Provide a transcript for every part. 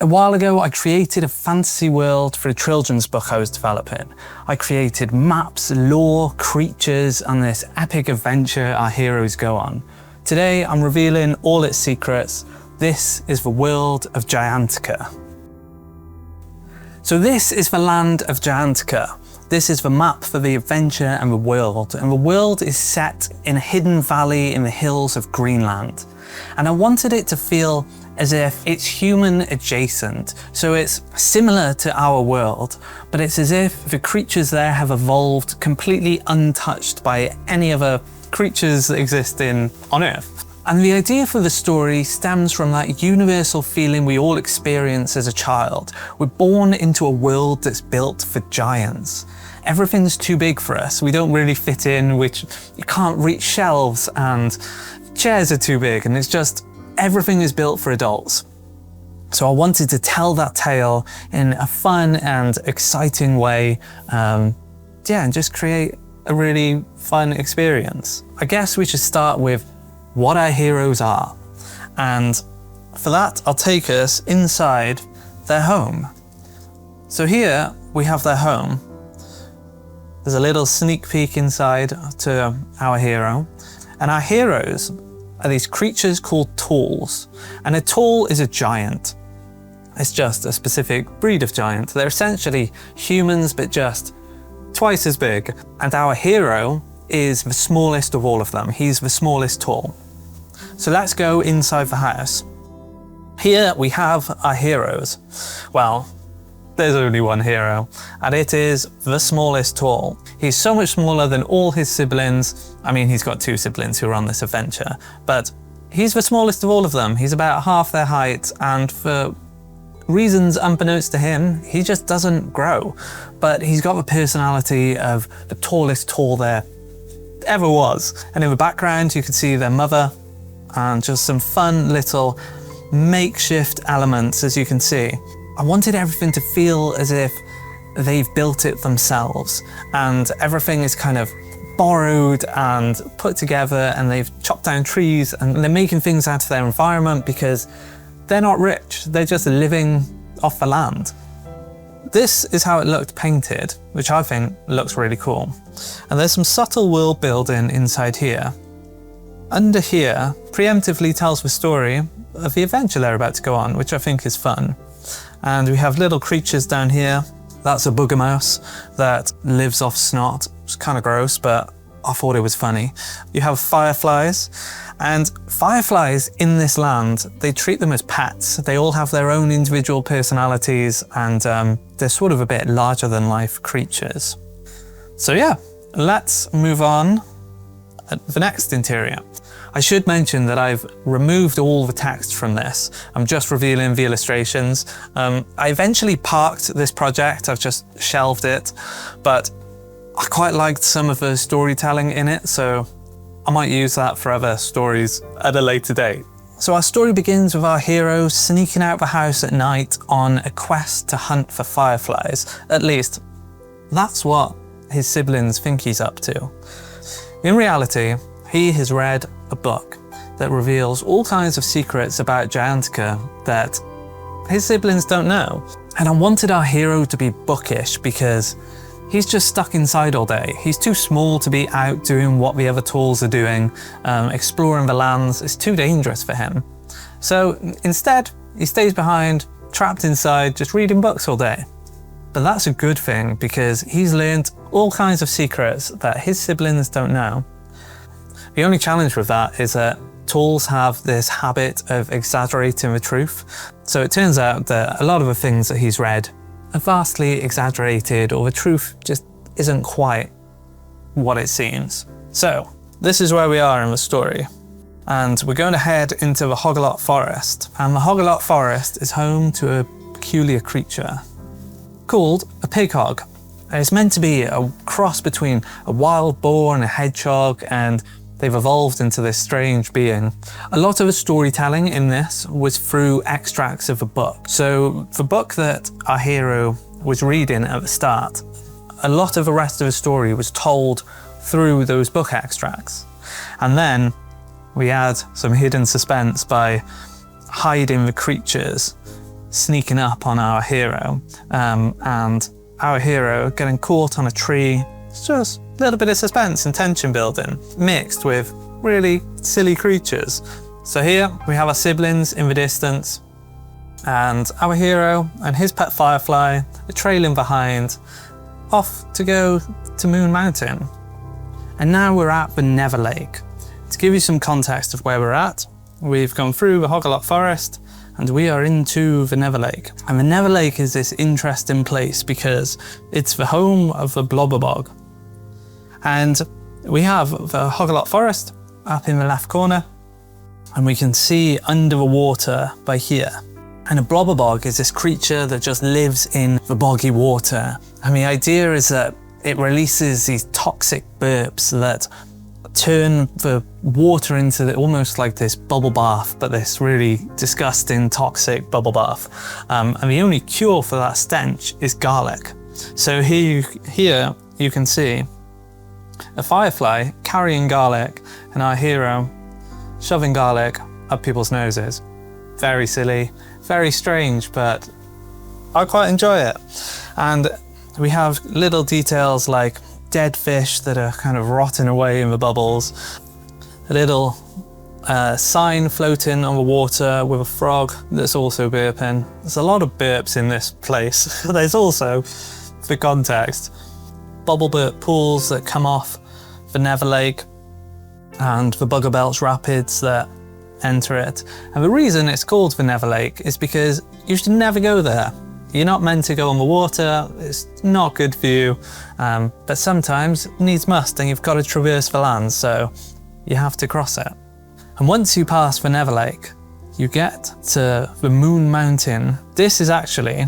A while ago, I created a fantasy world for a children's book I was developing. I created maps, lore, creatures, and this epic adventure our heroes go on. Today, I'm revealing all its secrets. This is the world of Giantica. So this is the land of Giantica. This is the map for the adventure and the world is set in a hidden valley in the hills of Greenland. And I wanted it to feel as if it's human adjacent. So it's similar to our world, but it's as if the creatures there have evolved completely untouched by any other creatures that exist on Earth. And the idea for the story stems from that universal feeling we all experience as a child. We're born into a world that's built for giants. Everything's too big for us. We don't really fit in, you can't reach shelves, and chairs are too big, and it's just, everything is built for adults. So I wanted to tell that tale in a fun and exciting way, and just create a really fun experience. I guess we should start with what our heroes are. And for that, I'll take us inside their home. So here we have their home. There's a little sneak peek inside to our hero. And our heroes are these creatures called tools. And a tool is a giant. It's just a specific breed of giant. They're essentially humans, but just twice as big. And our hero is the smallest of all of them. He's the smallest tool. So let's go inside the house. Here we have our heroes. Well, there's only one hero, and it is the smallest tool. He's so much smaller than all his siblings. I mean, he's got two siblings who are on this adventure, but he's the smallest of all of them. He's about half their height, and for reasons unbeknownst to him, he just doesn't grow. But he's got the personality of the tallest tool there ever was. And in the background, you can see their mother, and just some fun little makeshift elements, as you can see. I wanted everything to feel as if they've built it themselves, and everything is kind of borrowed and put together, and they've chopped down trees and they're making things out of their environment because they're not rich, they're just living off the land. This is how it looked painted, which I think looks really cool. And there's some subtle world building inside here. Under here, preemptively tells the story of the adventure they're about to go on, which I think is fun. And we have little creatures down here. That's a booger mouse that lives off snot. It's kind of gross, but I thought it was funny. You have fireflies, and fireflies in this land, they treat them as pets. They all have their own individual personalities, and they're sort of a bit larger than life creatures. So yeah, let's move on to the next interior. I should mention that I've removed all the text from this. I'm just revealing the illustrations. I eventually parked this project, I've just shelved it, but I quite liked some of the storytelling in it, so I might use that for other stories at a later date. So our story begins with our hero sneaking out the house at night on a quest to hunt for fireflies. At least, that's what his siblings think he's up to. In reality, he has read a book that reveals all kinds of secrets about Giantica that his siblings don't know. And I wanted our hero to be bookish because he's just stuck inside all day. He's too small to be out doing what the other tools are doing, exploring the lands. It's too dangerous for him. So instead, he stays behind, trapped inside, just reading books all day. But that's a good thing because he's learned all kinds of secrets that his siblings don't know. The only challenge with that is that tools have this habit of exaggerating the truth. So it turns out that a lot of the things that he's read are vastly exaggerated, or the truth just isn't quite what it seems. So this is where we are in the story. And we're going to head into the Hoggalot Forest. And the Hoggalot Forest is home to a peculiar creature called a pig hog. And it's meant to be a cross between a wild boar and a hedgehog, and they've evolved into this strange being. A lot of the storytelling in this was through extracts of a book. So the book that our hero was reading at the start, a lot of the rest of the story was told through those book extracts. And then we add some hidden suspense by hiding the creatures sneaking up on our hero, and our hero getting caught on a tree. It's just a little bit of suspense and tension building, mixed with really silly creatures. So here we have our siblings in the distance, and our hero and his pet firefly are trailing behind, off to go to Moon Mountain. And now we're at the Never Lake. To give you some context of where we're at, we've gone through the Hoggalot Forest and we are into the Never Lake. And the Never Lake is this interesting place because it's the home of the Blobberbog. And we have the Hoggalot Forest up in the left corner, and we can see under the water by here. And a Blobberbog is this creature that just lives in the boggy water. And the idea is that it releases these toxic burps that turn the water into almost like this bubble bath, but this really disgusting, toxic bubble bath. And the only cure for that stench is garlic. So here you can see a firefly carrying garlic and our hero shoving garlic up people's noses. Very silly, very strange, but I quite enjoy it. And we have little details like dead fish that are kind of rotting away in the bubbles, a little sign floating on the water with a frog that's also burping. There's a lot of burps in this place. There's also, for context, bubble burp pools that come off the Never Lake and the Bugger Belch Rapids that enter it. And the reason it's called the Never Lake is because you should never go there. You're not meant to go on the water, it's not good for you, but sometimes needs must and you've got to traverse the land, so you have to cross it. And once you pass the Never Lake, you get to the Moon Mountain. This is actually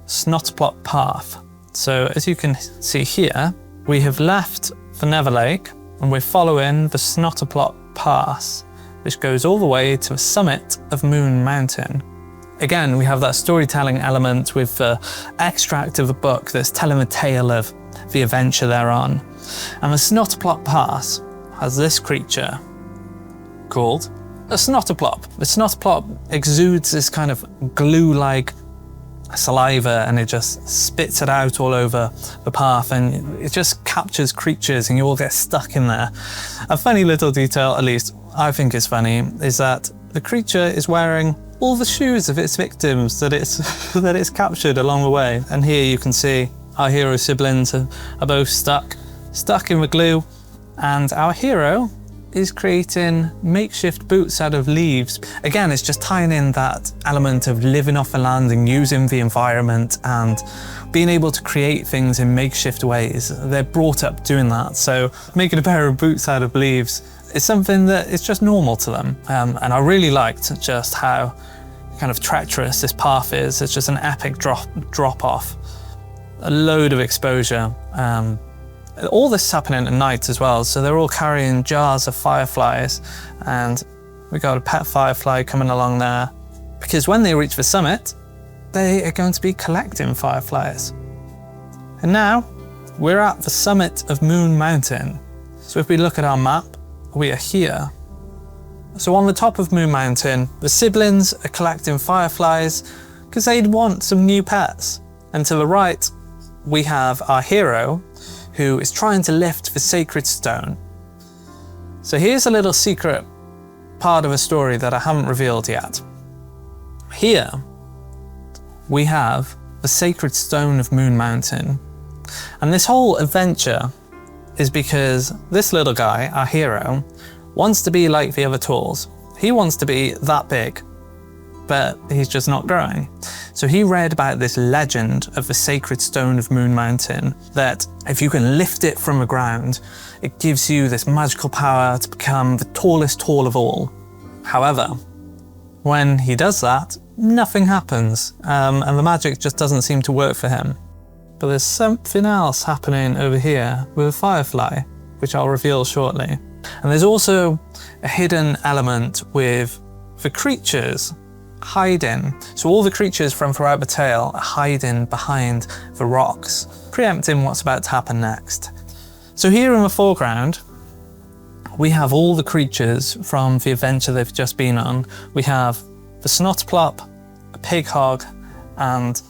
Snotplot Path. So as you can see here, we have left the Never Lake and we're following the Snotplot Pass, which goes all the way to the summit of Moon Mountain. Again, we have that storytelling element with the extract of the book that's telling the tale of the adventure they're on. And the Snotplot Pass has this creature called a Snotoplop. The Snotoplop exudes this kind of glue-like saliva and it just spits it out all over the path and it just captures creatures and you all get stuck in there. A funny little detail, at least I think is funny, is that the creature is wearing all the shoes of its victims that it's captured along the way. And here you can see our hero siblings are both stuck in the glue, and our hero is creating makeshift boots out of leaves. Again, it's just tying in that element of living off the land and using the environment and being able to create things in makeshift ways. They're brought up doing that, so making a pair of boots out of leaves is something that is just normal to them. And I really liked just how kind of treacherous this path is. It's just an epic drop off, a load of exposure. All this is happening at night as well, so they're all carrying jars of fireflies, and we got a pet firefly coming along there, because when they reach the summit, they are going to be collecting fireflies. And now we're at the summit of Moon Mountain. So if we look at our map, we are here. So on the top of Moon Mountain, the siblings are collecting fireflies because they'd want some new pets. And to the right, we have our hero who is trying to lift the sacred stone. So here's a little secret part of a story that I haven't revealed yet. Here, we have the sacred stone of Moon Mountain. And this whole adventure is because this little guy, our hero, wants to be like the other tools. He wants to be that big, but he's just not growing. So he read about this legend of the sacred stone of Moon Mountain, that if you can lift it from the ground, it gives you this magical power to become the tallest tall of all. However, when he does that, nothing happens, and the magic just doesn't seem to work for him. But there's something else happening over here with a firefly, which I'll reveal shortly. And there's also a hidden element with the creatures hiding. So all the creatures from throughout the tale are hiding behind the rocks, preempting what's about to happen next. So here in the foreground, we have all the creatures from the adventure they've just been on. We have the Snotplop, a pig hog, and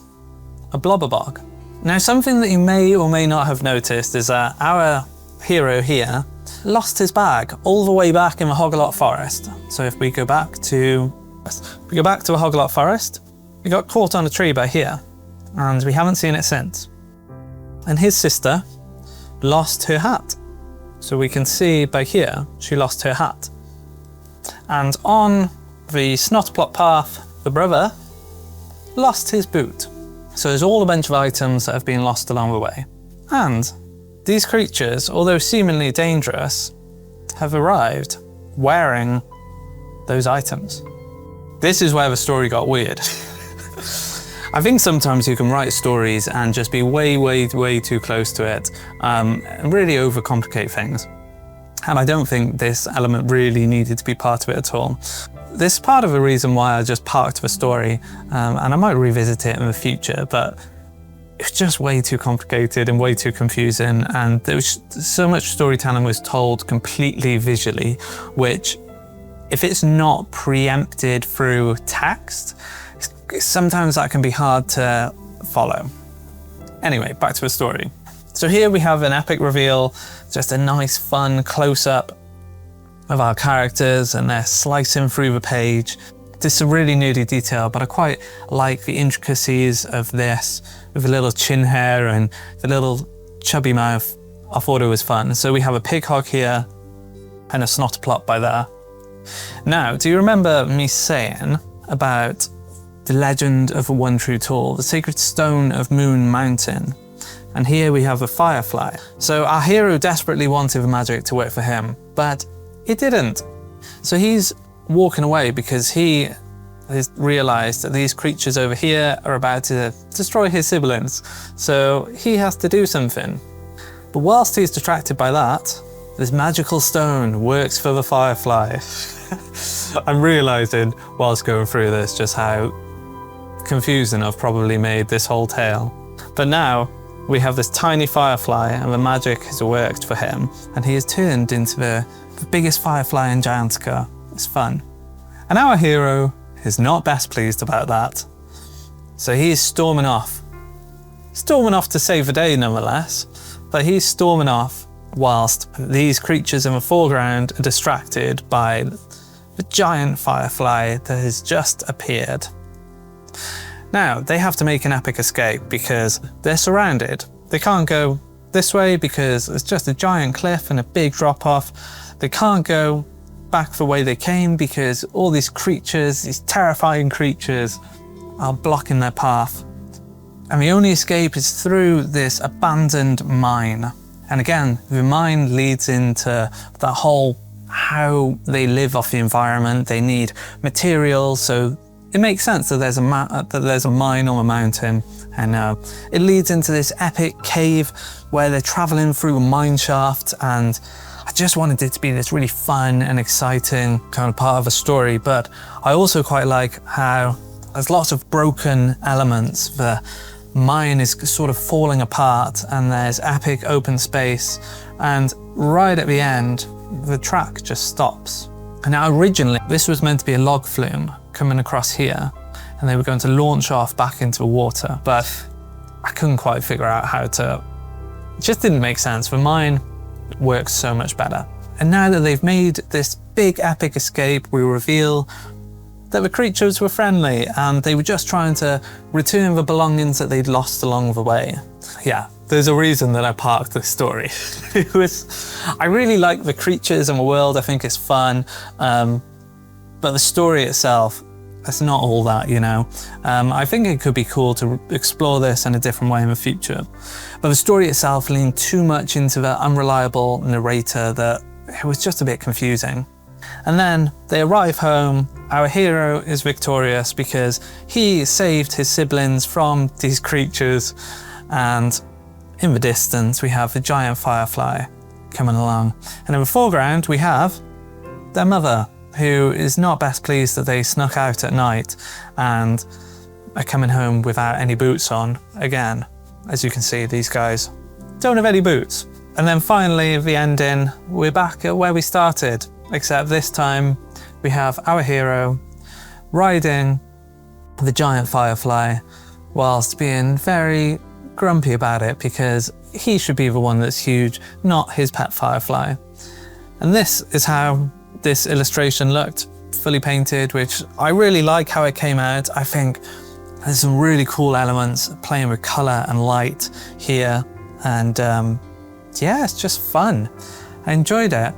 a blobber bog. Now, something that you may or may not have noticed is that our hero here lost his bag all the way back in the Hoggalot Forest. So if we go back to a Hoggalot Forest, we got caught on a tree by here, and we haven't seen it since. And his sister lost her hat. So we can see by here, she lost her hat. And on the Snotplot path, the brother lost his boot. So there's all a bunch of items that have been lost along the way. And these creatures, although seemingly dangerous, have arrived wearing those items. This is where the story got weird. I think sometimes you can write stories and just be way too close to it, and really overcomplicate things. And I don't think this element really needed to be part of it at all. This is part of the reason why I just parked the story, and I might revisit it in the future, but it's just way too complicated and way too confusing, and there was so much storytelling was told completely visually, which, if it's not preempted through text, sometimes that can be hard to follow. Anyway, back to the story. So here we have an epic reveal, just a nice fun close-up of our characters, and they're slicing through the page. There's some really nerdy detail, but I quite like the intricacies of this, with the little chin hair and the little chubby mouth. I thought it was fun. So we have a pig hog here and a Snotplot by there. Now, do you remember me saying about the legend of the one true tool, the sacred stone of Moon Mountain? And here we have a firefly. So our hero desperately wanted the magic to work for him, but it didn't. So he's walking away because he has realized that these creatures over here are about to destroy his siblings. So he has to do something. But whilst he's distracted by that, this magical stone works for the firefly. I'm realizing whilst going through this just how confusing I've probably made this whole tale. But now we have this tiny firefly, and the magic has worked for him, and he has turned into the biggest firefly in Giantica. It's fun. And our hero is not best pleased about that. So he's storming off. Storming off to save the day nonetheless, but he's storming off whilst these creatures in the foreground are distracted by the giant firefly that has just appeared. Now, they have to make an epic escape because they're surrounded. They can't go this way because it's just a giant cliff and a big drop off. They can't go back the way they came because all these creatures, these terrifying creatures, are blocking their path. And the only escape is through this abandoned mine. And again, the mine leads into that whole how they live off the environment. They need materials, so it makes sense that there's a mine on a mountain, and it leads into this epic cave where they're traveling through a mine shaft, and I just wanted it to be this really fun and exciting kind of part of a story. But I also quite like how there's lots of broken elements. The mine is sort of falling apart, and there's epic open space, and right at the end the track just stops. And now originally this was meant to be a log flume coming across here, and they were going to launch off back into the water, but I couldn't quite figure out how to. It just didn't make sense. The mine works so much better. And now that they've made this big epic escape, we reveal that the creatures were friendly and they were just trying to return the belongings that they'd lost along the way. Yeah, there's a reason that I parked this story. I really like the creatures and the world. I think it's fun. But the story itself, it's not all that, you know. I think it could be cool to explore this in a different way in the future. But the story itself leaned too much into the unreliable narrator that it was just a bit confusing. And then they arrive home. Our hero is victorious because he saved his siblings from these creatures. And in the distance, we have the giant firefly coming along. And in the foreground, we have their mother, who is not best pleased that they snuck out at night and are coming home without any boots on again. As you can see, these guys don't have any boots. And then finally, at the ending, we're back at where we started, except this time we have our hero riding the giant firefly whilst being very grumpy about it because he should be the one that's huge, not his pet firefly. And this is how this illustration looked, fully painted, which I really like how it came out. I think there's some really cool elements playing with color and light here. And yeah, it's just fun. I enjoyed it.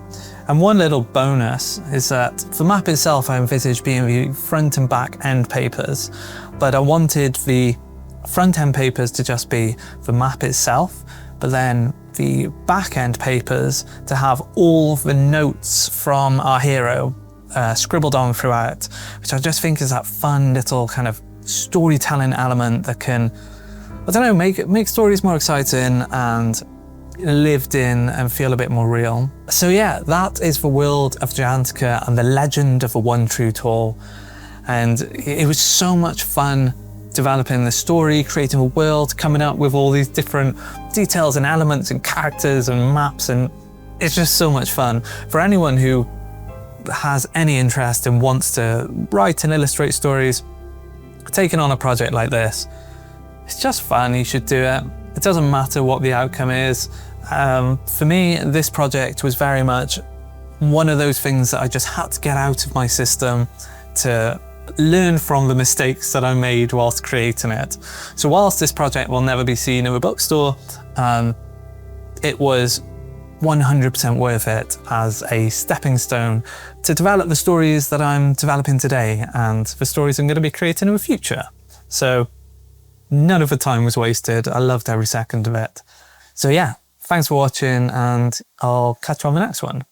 And one little bonus is that the map itself I envisaged being the front and back end papers, but I wanted the front end papers to just be the map itself, but then the back end papers to have all the notes from our hero scribbled on throughout, which I just think is that fun little kind of storytelling element that can, I don't know, make stories more exciting and lived in and feel a bit more real. So yeah, that is the world of Giantica and the legend of the one true tall. And it was so much fun developing the story, creating a world, coming up with all these different details and elements and characters and maps, and it's just so much fun. For anyone who has any interest and wants to write and illustrate stories, taking on a project like this, it's just fun, you should do it. It doesn't matter what the outcome is. For me, this project was very much one of those things that I just had to get out of my system to learn from the mistakes that I made whilst creating it. So whilst this project will never be seen in a bookstore, it was 100% worth it as a stepping stone to develop the stories that I'm developing today and the stories I'm going to be creating in the future. So none of the time was wasted. I loved every second of it. So yeah, thanks for watching and I'll catch you on the next one.